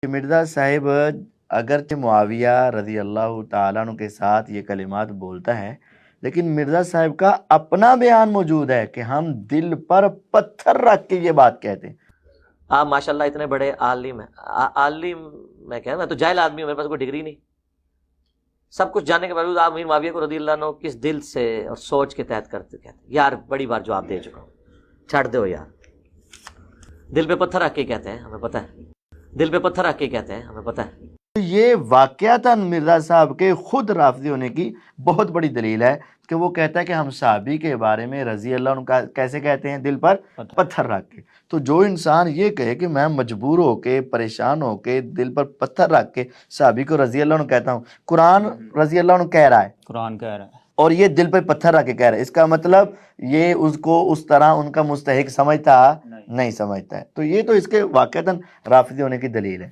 कि मिर्ज़ा साहिब अगरचे मुआविया रज़ी अल्लाह ताला अन्हु के साथ ये कलिमात बोलता है, लेकिन मिर्ज़ा साहिब का अपना बयान मौजूद है कि हम दिल पर पत्थर रख के ये बात कहते हैं। आप माशाल्लाह इतने बड़े आलिम हैं। आलिम मैं कह, मैं तो जाहिल आदमी हूं, मेरे पास कोई डिग्री नहीं। सब कुछ जानने के बावजूद आप अमीर मुआविया को रज़ी अल्लाह अन्हु किस दिल से और सोच के तहत करते कहते? यार बड़ी बार जवाब दे चुका हूं, छाड़ दो यार। दिल पे पत्थर रख के कहते हैं, हमें पता है। दिल पे पत्थर रख के कहते हैं, हमें पता है। ये वाकयातन मिर्ज़ा साहब के खुद राफ़ज़ी होने की बहुत बड़ी दलील है कि वो कहता है कि हम साहबी के बारे में रज़ी अल्लाह अन्हु का कैसे कहते हैं, दिल पर पत्थर रख के। तो जो इंसान ये कहे कि मैं मजबूर होके, परेशान होके, दिल पर पत्थर रख के साहबी को रज़ी अल्लाह अन्हु कहता हूँ, कुरान रज़ी अल्लाह अन्हु कह रहा है, कुरान कह रहा है, और ये दिल पर पत्थर रख के कह रहा है, इसका मतलब ये उसको उस तरह उनका मुस्तहिक समझता नहीं समझता है। तो ये तो इसके वाकयातन राफ़ज़ी होने की दलील है।